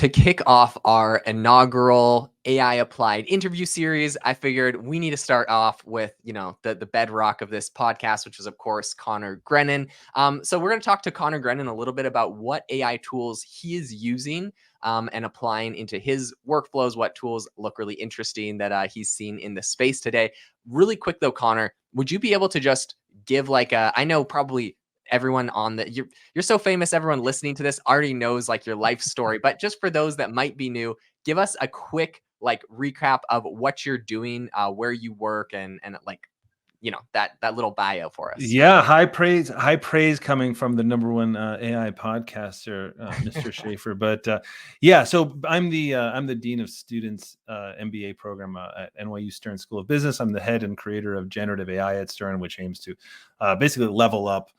To kick off our inaugural AI applied interview series, I figured we need to start off with, the bedrock of this podcast, which is of course Conor Grennan. So we're going to talk to Conor Grennan a little bit about what AI tools he is using and applying into his workflows, what tools look really interesting that he's seen in the space today. Really quick though, Conor, would you be able to just give I know probably everyone on the you're so famous, everyone listening to this already knows like your life story, but just for those that might be new, give us a quick like recap of what you're doing, where you work, and like that little bio for us. Yeah, high praise coming from the number one AI podcaster, Mr. Schaefer. But yeah, so I'm the dean of students MBA program at NYU Stern School of Business. I'm the head and creator of generative AI at Stern, which aims to basically level up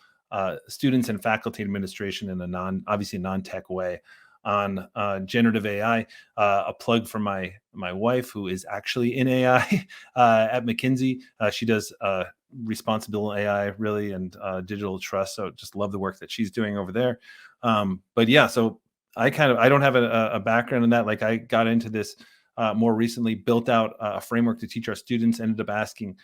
students and faculty administration in a obviously non-tech way on generative AI. A plug for my wife, who is actually in AI at McKinsey. She does responsible AI really and digital trust. So just love the work that she's doing over there. But yeah, so I don't have a background in that. Like I got into this more recently, built out a framework to teach our students, ended up asking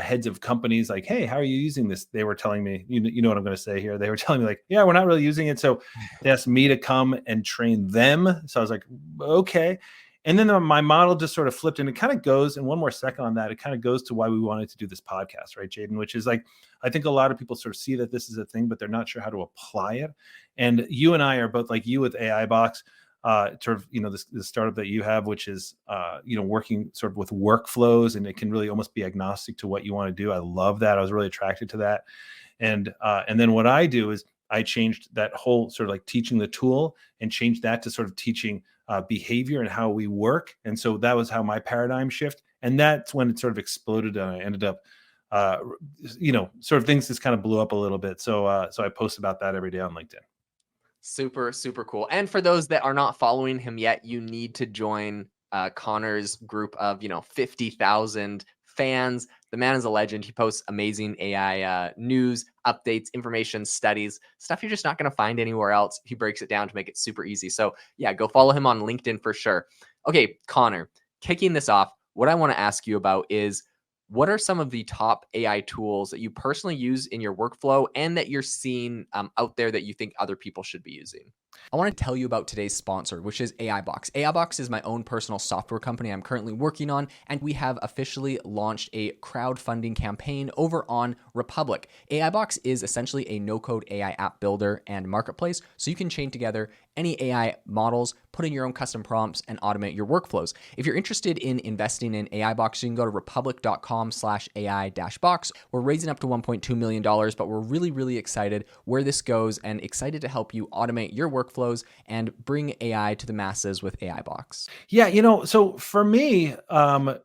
heads of companies like, hey, how are you using this? They were telling me, you know what I'm going to say here. They were telling me like, yeah, we're not really using it. So they asked me to come and train them. So I was like, okay. And then my model just sort of flipped, and it kind of goes, and one more second on that, it kind of goes to why we wanted to do this podcast, right, Jaden, which is like, I think a lot of people sort of see that this is a thing, but they're not sure how to apply it. And you and I are both like you with AI Box, sort of, the startup that you have, which is, working sort of with workflows, and it can really almost be agnostic to what you want to do. I love that. I was really attracted to that. And then what I do is I changed that whole sort of like teaching the tool and changed that to sort of teaching behavior and how we work. And so that was how my paradigm shift. And that's when it sort of exploded. And I ended up, sort of things just kind of blew up a little bit. So I post about that every day on LinkedIn. Super, super cool. And for those that are not following him yet, you need to join Conor's group of, 50,000 fans. The man is a legend. He posts amazing AI news, updates, information, studies, stuff you're just not going to find anywhere else. He breaks it down to make it super easy. So yeah, go follow him on LinkedIn for sure. Okay, Conor, kicking this off, what I want to ask you about is, what are some of the top AI tools that you personally use in your workflow and that you're seeing out there that you think other people should be using? I want to tell you about today's sponsor, which is AI Box. AI Box is my own personal software company I'm currently working on, and we have officially launched a crowdfunding campaign over on Republic. AI Box is essentially a no-code AI app builder and marketplace, so you can chain together any AI models, put in your own custom prompts, and automate your workflows. If you're interested in investing in AI Box, you can go to republic.com/AI-box. We're raising up to $1.2 million, but we're really, really excited where this goes and excited to help you automate your workflows and bring AI to the masses with AI Box. Yeah, so for me, I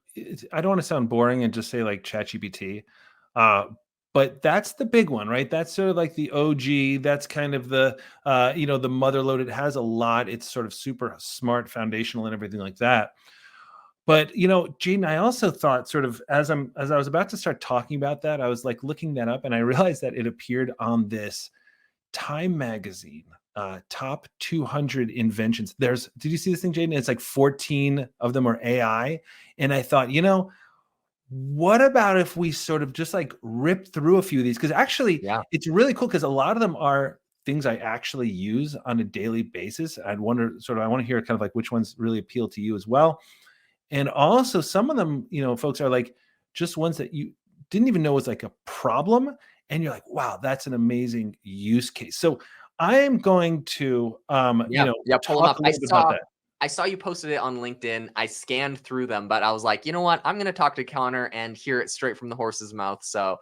don't want to sound boring and just say like ChatGPT, but that's the big one, right? That's sort of like the OG. That's kind of the, the mother load. It has a lot. It's sort of super smart, foundational, and everything like that. But Jaden, I also thought sort of as I was about to start talking about that, I was like looking that up, and I realized that it appeared on this Time magazine top 200 inventions. Did you see this thing, Jaden? It's like 14 of them are AI, and I thought, what about if we sort of just like rip through a few of these? Because actually, It's really cool because a lot of them are things I actually use on a daily basis. I want to hear kind of like which ones really appeal to you as well. And also some of them, folks are like just ones that you didn't even know was like a problem. And you're like, wow, that's an amazing use case. So I am going to, pull them up. a little bit about that. I saw you posted it on LinkedIn. I scanned through them, but I was like, you know what? I'm going to talk to Conor and hear it straight from the horse's mouth. So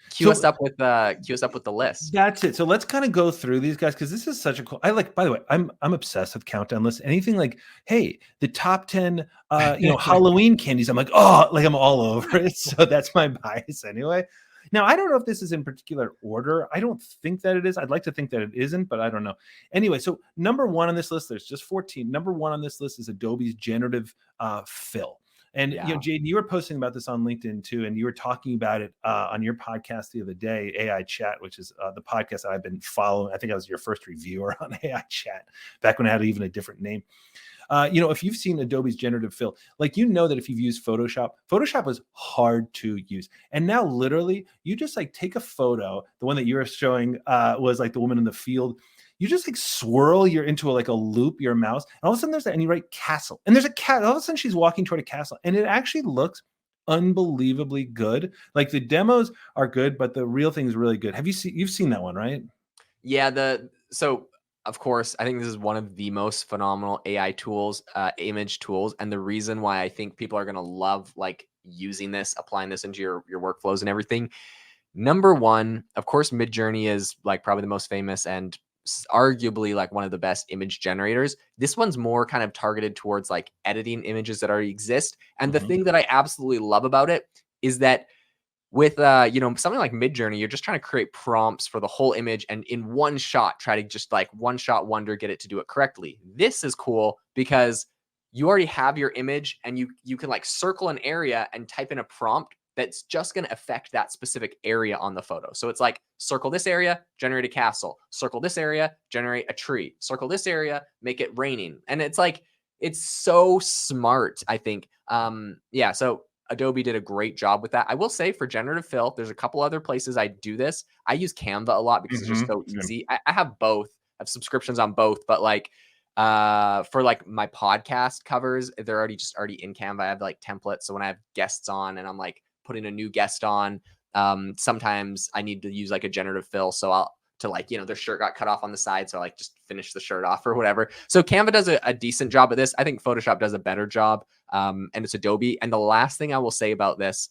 cue us up with the list. That's it. So let's kind of go through these guys because this is such a cool. By the way, I'm obsessed with countdown lists. Anything like, hey, the top 10, Halloween candies. I'm like, oh, like I'm all over it. So that's my bias anyway. Now, I don't know if this is in particular order. I don't think that it is. I'd like to think that it isn't, but I don't know. Anyway, so number one on this list, there's just 14. Number one on this list is Adobe's generative fill. And Yeah. Jaden, you were posting about this on LinkedIn too, and you were talking about it on your podcast the other day, AI Chat, which is the podcast that I've been following. I think I was your first reviewer on AI Chat back when it had even a different name. If you've seen Adobe's generative fill, like, that if you've used Photoshop was hard to use. And now literally you just like take a photo. The one that you were showing was like the woman in the field. You just like swirl into like a loop, your mouse, and all of a sudden there's that, and you write castle. And there's a cat. All of a sudden she's walking toward a castle. And it actually looks unbelievably good. Like the demos are good, but the real thing is really good. You've seen that one, right? Yeah, so of course, I think this is one of the most phenomenal AI tools, image tools, and the reason why I think people are going to love like using this, applying this into your workflows and everything. Number one, of course, Midjourney is like probably the most famous and arguably like one of the best image generators. This one's more kind of targeted towards like editing images that already exist. And the thing that I absolutely love about it is that with something like Midjourney, you're just trying to create prompts for the whole image and in one shot try to just like one shot wonder get it to do it correctly. This is cool because you already have your image and you can like circle an area and type in a prompt that's just going to affect that specific area on the photo. So it's like circle this area, generate a castle, circle this area, generate a tree, circle this area, make it raining. And it's like it's so smart, I think. So Adobe did a great job with that. I will say for generative fill, there's a couple other places I do this. I use Canva a lot because it's just so easy. I have both. I have subscriptions on both, but like for like my podcast covers, they're already in Canva. I have like templates. So when I have guests on and I'm like putting a new guest on, sometimes I need to use like a generative fill. So I'll to like, their shirt got cut off on the side. So I like just finish the shirt off or whatever. So Canva does a decent job at this. I think Photoshop does a better job. And it's Adobe. And the last thing I will say about this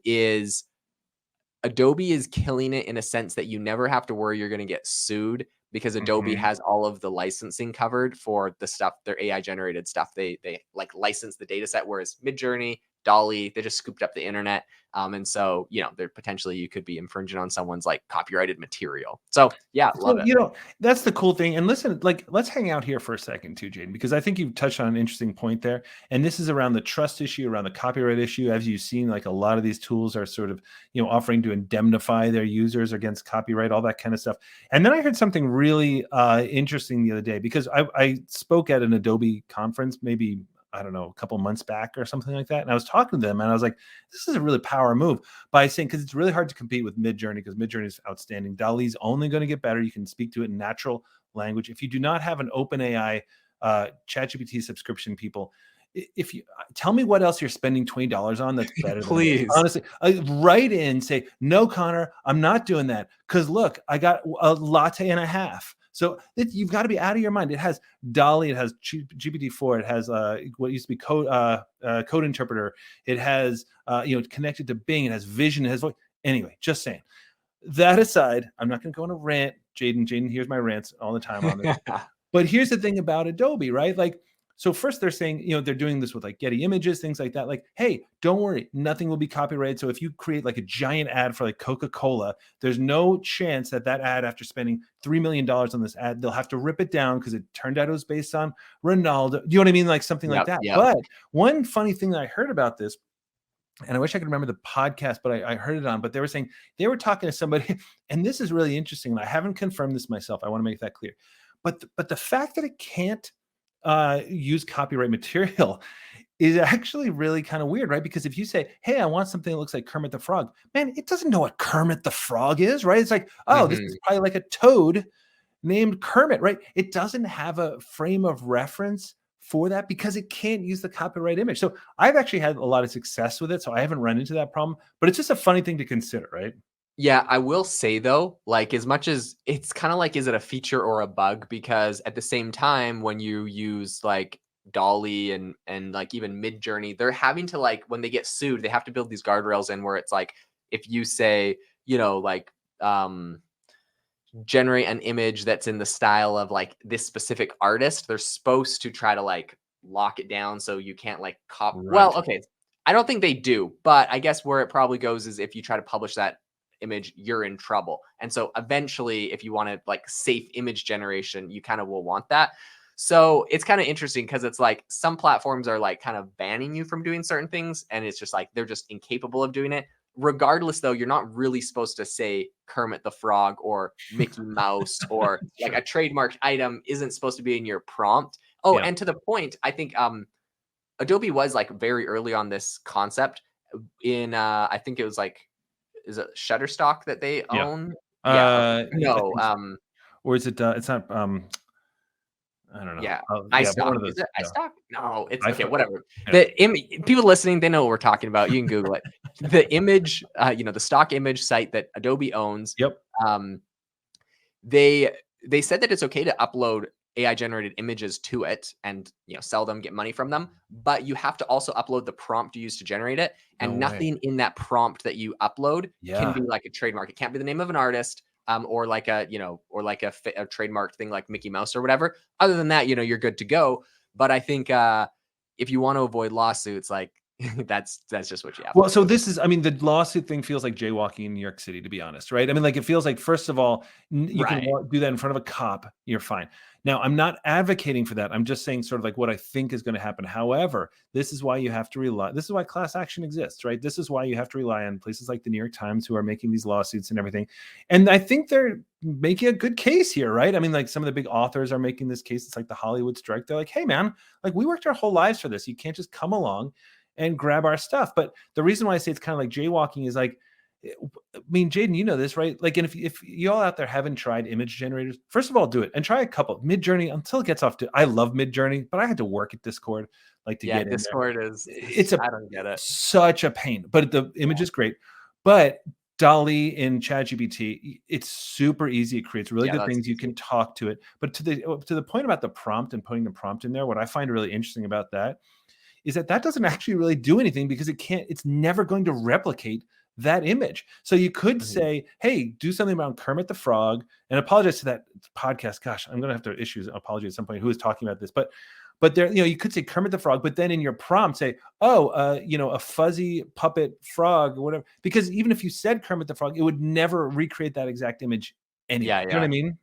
is Adobe is killing it in a sense that you never have to worry you're going to get sued because Adobe has all of the licensing covered for the stuff, their AI generated stuff. They like license the data set, whereas Midjourney, Dolly, they just scooped up the internet. And so, there potentially you could be infringing on someone's like copyrighted material. So yeah, love it. That's the cool thing. And listen, like, let's hang out here for a second too, Jaden, because I think you've touched on an interesting point there. And this is around the trust issue, around the copyright issue. As you've seen, like a lot of these tools are sort of, offering to indemnify their users against copyright, all that kind of stuff. And then I heard something really interesting the other day because I spoke at an Adobe conference, maybe, I don't know, a couple months back or something like that. And I was talking to them and I was like, this is a really power move by saying, because it's really hard to compete with Midjourney because Midjourney is outstanding. DALL-E's only going to get better. You can speak to it in natural language. If you do not have an OpenAI ChatGPT subscription, people, if you tell me what else you're spending $20 on that's better than Please. this. Honestly, write in, say, no, Connor, I'm not doing that. Because look, I got a latte and a half. So you've got to be out of your mind. It has Dolly, it has GPT-4, it has what used to be code interpreter. It has connected to Bing. It has vision. It has voice. Anyway, just saying. That aside, I'm not going to go on a rant. Jaden hears my rants all the time on this. But here's the thing about Adobe, right? Like, so first they're saying, they're doing this with like Getty Images, things like that. Like, hey, don't worry, nothing will be copyrighted. So if you create like a giant ad for like Coca-Cola, there's no chance that ad, after spending $3 million on this ad, they'll have to rip it down because it turned out it was based on Ronaldo. Do you know what I mean? Like something like that. Yep. But one funny thing that I heard about this, and I wish I could remember the podcast, but I heard it on, but they were saying they were talking to somebody, and this is really interesting. And I haven't confirmed this myself. I want to make that clear. But the fact that it can't use copyright material is actually really kind of weird, right? Because if you say, hey, I want something that looks like Kermit the Frog, man, it doesn't know what Kermit the Frog is, right? It's like, this is probably like a toad named Kermit, right? It doesn't have a frame of reference for that because it can't use the copyright image. So I've actually had a lot of success with it. So I haven't run into that problem, but it's just a funny thing to consider, right? Yeah, I will say though, like as much as it's kind of like, is it a feature or a bug? Because at the same time, when you use like Dolly and like even Midjourney, they're having to like when they get sued, they have to build these guardrails in where it's like if you say, generate an image that's in the style of like this specific artist, they're supposed to try to like lock it down so you can't like copy. Right. Well, okay, I don't think they do, but I guess where it probably goes is if you try to publish that image, you're in trouble. And so eventually, if you want to like safe image generation, you kind of will want that. So it's kind of interesting because it's like some platforms are like kind of banning you from doing certain things, and it's just like they're just incapable of doing it. Regardless, though, you're not really supposed to say Kermit the Frog or Mickey Mouse, or like Sure. a trademarked item isn't supposed to be in your prompt. Oh, Yeah. and to the point, I think Adobe was like very early on this concept in I think it was like, is it Shutterstock that they Yeah. own? Yeah. I No. think so. Or is it? It's not. I don't know. Yeah. Yeah, but one iStock. of Is those. it Yeah. iStock? No, it's I okay. thought. Whatever. Yeah. People listening, they know what we're talking about. You can Google it. The image, the stock image site that Adobe owns. Yep. Um, they they said that it's okay to upload AI generated images to it and sell them, get money from them, but you have to also upload the prompt you use to generate it, No and way. nothing in that prompt that you upload can Yeah. be like a trademark. It can't be the name of an artist, or like a a trademark thing like Mickey Mouse or whatever. Other than that, you're good to go. But I think if you want to avoid lawsuits, like that's just what you have Well, to so do. this is, I mean, the lawsuit thing feels like jaywalking in New York City, to be honest, right? I mean, like, it feels like, first of all, you can Right. do that in front of a cop, you're fine. Now, I'm not advocating for that. I'm just saying sort of like what I think is going to happen. However, this is why you have to rely, this is why class action exists, right? This is why you have to rely on places like the New York Times who are making these lawsuits and everything. And I think they're making a good case here, right? I mean, like, some of the big authors are making this case. It's like the Hollywood strike. They're like, hey, man, like, we worked our whole lives for this. You can't just come along and grab our stuff. But the reason why I say it's kind of like jaywalking is like, I mean, Jaden, you know this, right? Like, and if you all out there haven't tried image generators, first of all, do it and try a couple. Midjourney, until it gets off to, I love Midjourney, but I had to work at Discord, like, to Yeah, get in there. Discord is It's a I don't get it. such a pain, but the image is great. But Dolly in ChatGPT, it's super easy. It creates really Yeah, good that's things. You easy. can talk to it. But to the point about the prompt and putting the prompt in there, what I find really interesting about that is that doesn't actually really do anything, because it's never going to replicate that image. So you could Mhm. say, hey, do something about Kermit the Frog, and apologize to that podcast. Gosh, I'm going to have to issue an apology at some point who is talking about this, but there, you could say Kermit the Frog, but then in your prompt say, oh, a fuzzy puppet frog or whatever, because even if you said Kermit the Frog, it would never recreate that exact image anyway. Yeah, You know what I yeah. mean?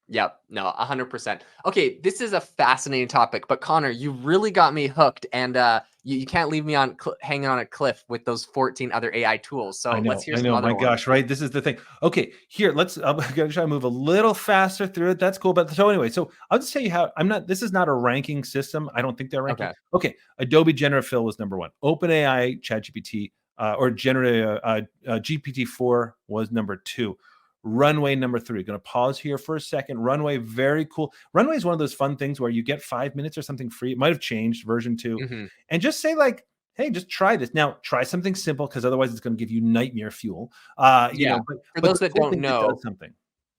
Yep. No, 100%. Okay, this is a fascinating topic, but Connor, you really got me hooked, and you can't leave me hanging on a cliff with those 14 other AI tools. So I let's know, hear I some know. other My ones. gosh, right? This is the thing. Okay, here, I'm gonna try to move a little faster through it. That's cool. But so anyway, so I'll just tell you how this is not a ranking system. I don't think they're ranking. Okay. Okay, Adobe Generative Fill was number one. OpenAI ChatGPT or Generative GPT-4 was number two. Runway number three. Going to pause here for a second. Runway, very cool. Runway is one of those fun things where you get 5 minutes or something free. It might have changed version 2, Hmm. and just say like, hey, just try this. Now, try something simple, because otherwise it's going to give you nightmare fuel. Yeah. For But those the that cool don't thing, it know, does something.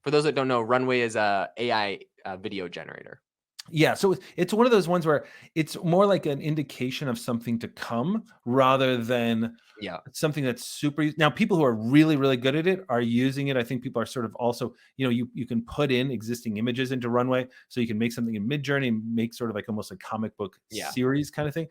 Runway is a AI video generator. Yeah, so it's one of those ones where it's more like an indication of something to come rather than Yeah. something that's super. Now, people who are really, really good at it are using it. I think people are sort of also, you can put in existing images into Runway, so you can make something in Midjourney and make sort of like almost a comic book Yeah. series kind of thing,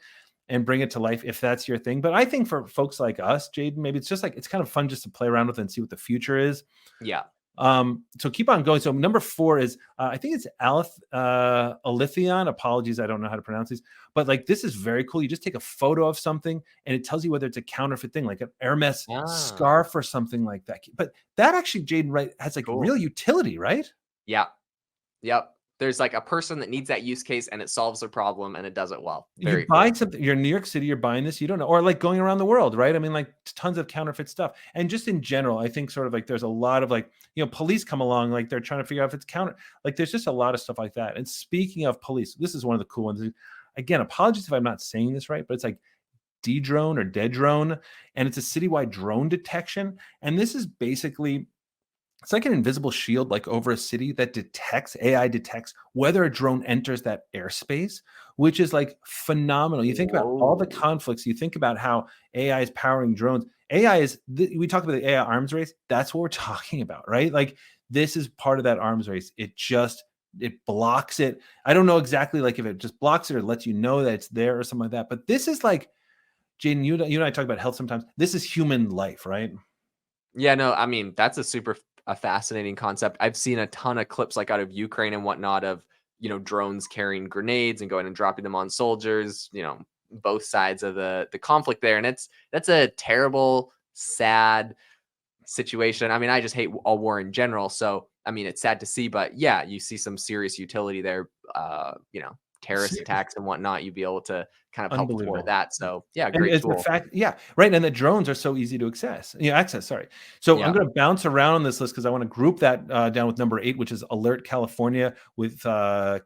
and bring it to life if that's your thing. But I think for folks like us, Jaden, maybe it's just like, it's kind of fun just to play around with and see what the future is. Yeah. So keep on going. So number 4 is I think it's Alithion. Apologies, I don't know how to pronounce these, but like, this is very cool. You just take a photo of something and it tells you whether it's a counterfeit thing, like an Hermes Ah, scarf or something like that. But that actually, Jaden, right, has like cool. real utility, right? Yeah. Yep. There's like a person that needs that use case, and it solves their problem, and it does it well. You Very cool. buy something, you're in New York City, you're buying this, you don't know, or like going around the world, right? I mean, like, tons of counterfeit stuff. And just in general, I think sort of like there's a lot of like, police come along, like they're trying to figure out if it's counter, like there's just a lot of stuff like that. And speaking of police, this is one of the cool ones. Again, apologies if I'm not saying this right, but it's like D-drone or dead drone, and it's a citywide drone detection. And this is basically, it's like an invisible shield, like over a city, that AI detects whether a drone enters that airspace, which is like phenomenal. You think about all the Whoa. conflicts, you think about how AI is powering drones. AI is, we talk about the AI arms race. That's what we're talking about, right? Like, this is part of that arms race. It blocks it. I don't know exactly like if it just blocks it or lets you know that it's there or something like that. But this is like, Jaden, you and I talk about health sometimes. This is human life, right? Yeah, no, I mean, that's a fascinating concept. I've seen a ton of clips like out of Ukraine and whatnot of, drones carrying grenades and going and dropping them on soldiers, both sides of the conflict there. And that's a terrible, sad situation. I mean, I just hate all war in general. So, I mean, it's sad to see, but yeah, you see some serious utility there. Terrorist attacks and whatnot, you'd be able to kind of help thwart Unbelievable. that. So yeah, And great it's the tool. fact, yeah, right. And the drones are so easy to access. Sorry. So I'm Yeah. going to bounce around on this list because I want to group that down with number 8, which is Alert California with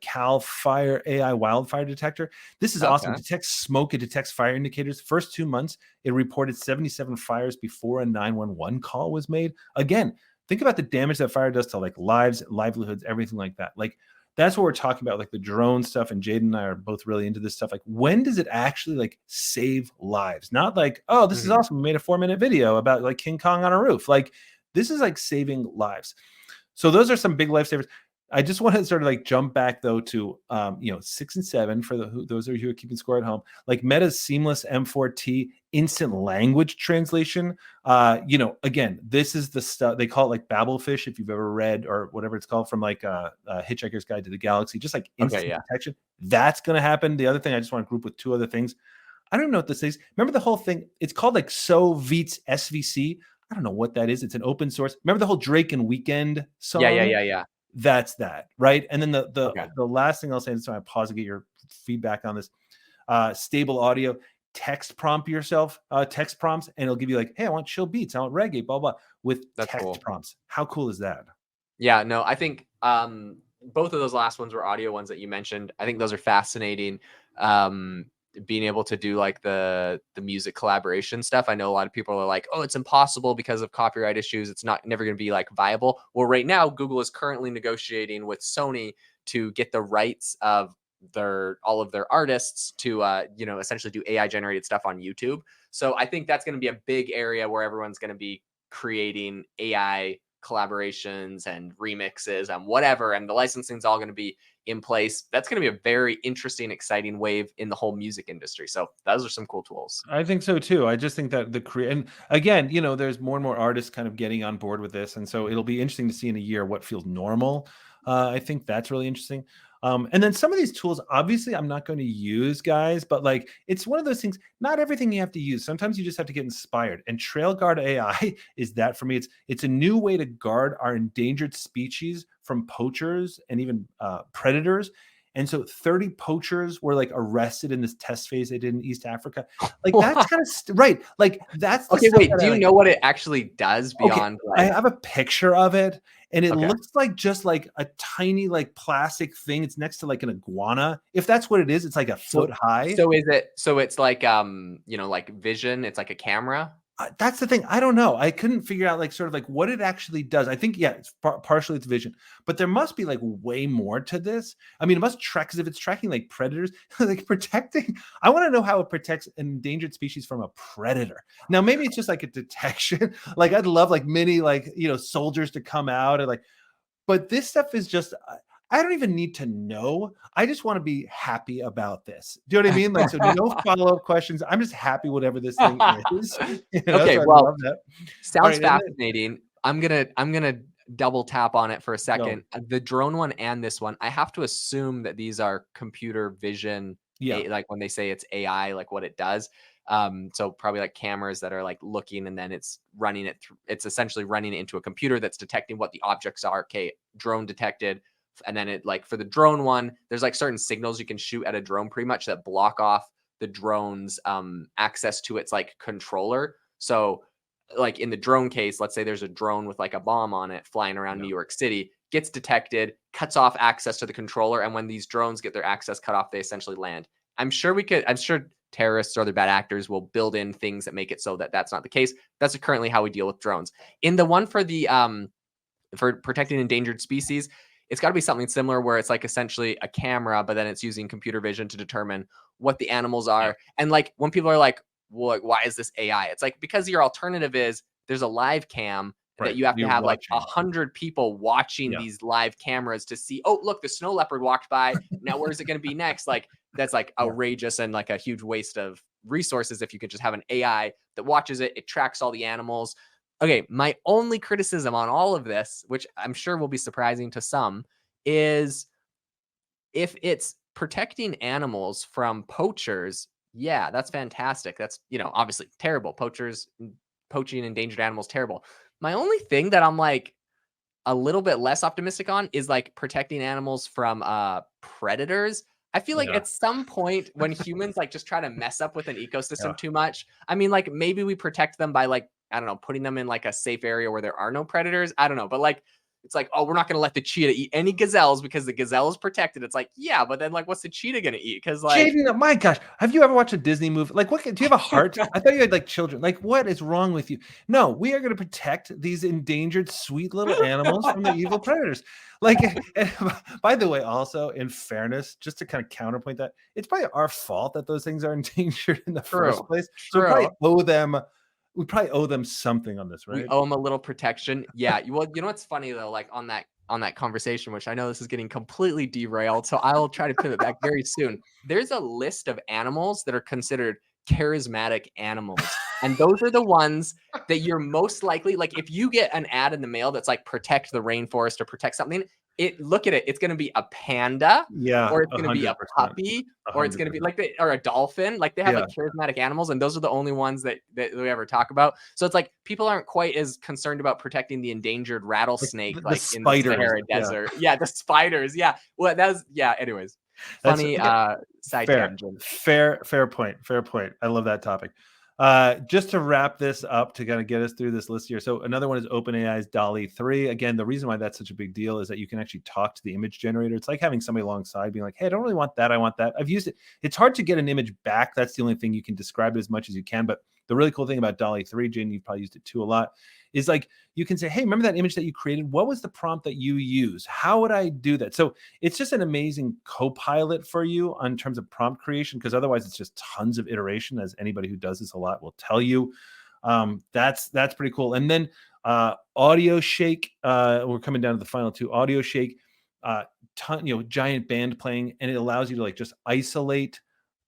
Cal Fire AI wildfire detector. This is awesome. Okay. It detects smoke. It detects fire indicators. First 2 months, it reported 77 fires before a 911 call was made. Again, think about the damage that fire does to like lives, livelihoods, everything like that. Like that's what we're talking about, like the drone stuff. And Jaden and I are both really into this stuff. Like, when does it actually like save lives? Not like, oh, this is awesome. We made a 4-minute video about like King Kong on a roof. Like, this is like saving lives. So those are some big lifesavers. I just want to sort of like jump back though to 6 and 7 for those of you who are keeping score at home. Like Meta's seamless M4T instant language translation. Again, this is the stuff they call it like Babelfish, if you've ever read or whatever it's called from like Hitchhiker's Guide to the Galaxy, just like instant detection. That's going to happen. The other thing I just want to group with 2 other things. I don't know what this is. Remember the whole thing? It's called like Soviets SVC. I don't know what that is. It's an open source. Remember the whole Drake and Weekend song? Yeah. That's that, right? And then the Okay. last thing I'll say, so I pause to get your feedback on this. Stable audio, text yourself text prompts, and it'll give you like, hey, I want chill beats, I want reggae, blah blah, with That's text cool. prompts. How cool is that? Yeah, no, I think both of those last ones were audio ones that you mentioned. I think those are fascinating. Being able to do like the music collaboration stuff. I know a lot of people are like, oh, it's impossible because of copyright issues. It's never going to be like viable. Well, right now, Google is currently negotiating with Sony to get the rights of all of their artists to essentially do AI generated stuff on YouTube. So I think that's going to be a big area where everyone's going to be creating AI collaborations and remixes and whatever, and the licensing is all going to be in place. That's going to be a very interesting, exciting wave in the whole music industry. So those are some cool tools. I think so too. I just think that and again, there's more and more artists kind of getting on board with this, and so it'll be interesting to see in a year what feels normal. I think that's really interesting. And then some of these tools, obviously, I'm not going to use, guys, but like it's one of those things. Not everything you have to use. Sometimes you just have to get inspired. And TrailGuard AI is that for me. It's a new way to guard our endangered species from poachers and even predators. And so 30 poachers were like arrested in this test phase they did in East Africa. Like that's kind of right. Like that's the okay. stuff Wait, that do you know what it actually does beyond? I Like, have a picture of it, and it okay, looks like just like a tiny like plastic thing. It's next to like an iguana. If that's what it is, it's like a foot high. so is it? So it's like like vision. It's like a camera. That's the thing. I don't know. I couldn't figure out like sort of like what it actually does. I think, yeah, it's partially it's vision, but there must be like way more to this. I mean, it must track, because if it's tracking like predators, like protecting, I want to know how it protects an endangered species from a predator. Now, maybe it's just like a detection. Like I'd love like many like, soldiers to come out and like, but this stuff is just, I don't even need to know. I just want to be happy about this. Do you know what I mean? Like, so no follow-up questions. I'm just happy whatever this thing is. Okay, So I well, love that. sounds All right, fascinating. I'm gonna double tap on it for a second. go. The drone one and this one, I have to assume that these are computer vision. Yeah. Like when they say it's AI, like what it does. So probably like cameras that are like looking, and then it's running it through. It's essentially running it into a computer that's detecting what the objects are. Okay, drone detected. And then it, like for the drone one, there's like certain signals you can shoot at a drone pretty much that block off the drone's access to its like controller. So like in the drone case, let's say there's a drone with like a bomb on it flying around New York City, gets detected, cuts off access to the controller, and when these drones get their access cut off, they essentially land. I'm sure terrorists or other bad actors will build in things that make it so that that's not the case. That's currently how we deal with drones. In the one for the for protecting endangered species, it's got to be something similar where it's like essentially a camera, but then it's using computer vision to determine what the animals are. Yeah. And like when people are like, well, why is this AI? It's like, because your alternative is there's a live cam that you have to have like 100 people watching these live cameras to see, oh, look, the snow leopard walked by. Now, where's it going to be next? Like, that's like outrageous and like a huge waste of resources. If you could just have an AI that watches it, it tracks all the animals. Okay, my only criticism on all of this, which I'm sure will be surprising to some, is if it's protecting animals from poachers, yeah, that's fantastic. That's, obviously terrible. Poaching endangered animals, terrible. My only thing that I'm like a little bit less optimistic on is like protecting animals from predators. I feel like Yeah. at some point when humans like just try to mess up with an Yeah. ecosystem too much, I mean, like maybe we protect them by like, I don't know, putting them in like a safe area where there are no predators. I don't know, but like it's like, oh, we're not going to let the cheetah eat any gazelles because the gazelle is protected. It's like, yeah, but then like what's the cheetah going to eat? Because like Jaden, my gosh, have you ever watched a Disney movie? Like, what? Do you have a heart? I thought you had like children. Like, what is wrong with you? No, we are going to protect these endangered, sweet little animals from the evil predators. Like, and by the way, also in fairness, just to kind of counterpoint that, it's probably our fault that those things are endangered in the first place. So true. we probably owe them something on this, We right? owe them a little protection. Yeah. Well, you know what's funny though, like on that conversation, which I know this is getting completely derailed, so I will try to pivot back very soon. There's a list of animals that are considered charismatic animals, and those are the ones that you're most likely like if you get an ad in the mail that's like protect the rainforest or protect something, look at it, it's going to be a panda Yeah, or it's going to be a 100%. puppy or it's going to be 100%. like or a dolphin. Like they have Yeah. like charismatic animals, and those are the only ones that we ever talk about. So it's like people aren't quite as concerned about protecting the endangered Like rattlesnake the like in the spiders. Sahara Yeah. Desert. Yeah, the spiders. Yeah. Well, that was yeah. Anyways, That's funny okay. side Fair, tangent. fair point. Fair point. I love that topic. Just to wrap this up to kind of get us through this list here. So another one is OpenAI's DALL-E 3. Again, the reason why that's such a big deal is that you can actually talk to the image generator. It's like having somebody alongside being like, hey, I don't really want that. I want that. I've used it. It's hard to get an image back. That's the only thing. You can describe it as much as you can. But the really cool thing about DALL-E 3, Jane, you've probably used it too a lot, is like you can say, hey, remember that image that you created? What was the prompt that you use? How would I do that? So it's just an amazing co-pilot for you in terms of prompt creation, because otherwise it's just tons of iteration, as anybody who does this a lot will tell you. That's pretty cool. And then Audio Shake, we're coming down to the final two. Audio Shake, giant band playing, and it allows you to like just isolate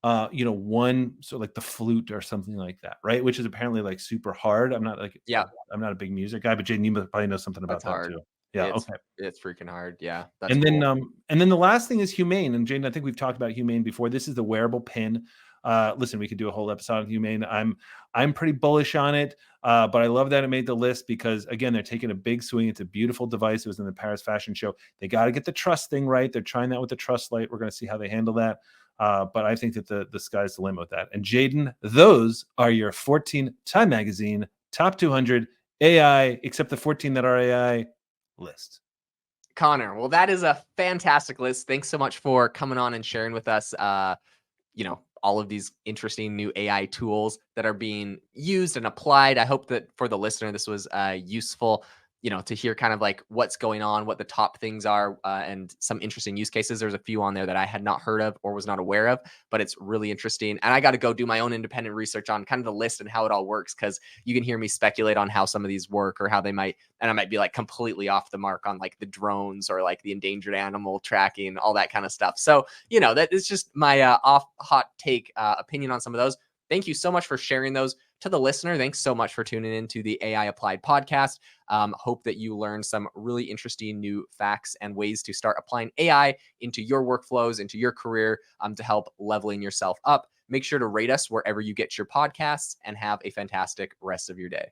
one, so like the flute or something like that, right? Which is apparently like super hard. I'm not a big music guy, but Jaden, you probably know something about That's that hard. too. Yeah, okay. It's freaking hard. Yeah, that's And cool. then the last thing is Humane. And Jaden, I think we've talked about Humane before. This is the wearable pin. Listen, we could do a whole episode on Humane. I'm pretty bullish on it, but I love that it made the list because again, they're taking a big swing. It's a beautiful device. It was in the Paris Fashion Show. They got to get the trust thing right. They're trying that with the trust light. We're going to see how they handle that. But I think that the sky's the limit with that. And Jaden, those are your 14 Time Magazine top 200 AI, except the 14 that are AI list. Connor, well, that is a fantastic list. Thanks so much for coming on and sharing with us, all of these interesting new AI tools that are being used and applied. I hope that for the listener, this was useful, to hear kind of like what's going on, what the top things are, and some interesting use cases. There's a few on there that I had not heard of or was not aware of, but it's really interesting. And I got to go do my own independent research on kind of the list and how it all works, because you can hear me speculate on how some of these work or how they might, and I might be like completely off the mark on like the drones or like the endangered animal tracking, all that kind of stuff. So, that is just my hot take opinion on some of those. Thank you so much for sharing those. To the listener, thanks so much for tuning into the AI Applied podcast. Hope that you learned some really interesting new facts and ways to start applying AI into your workflows, into your career, to help leveling yourself up. Make sure to rate us wherever you get your podcasts and have a fantastic rest of your day.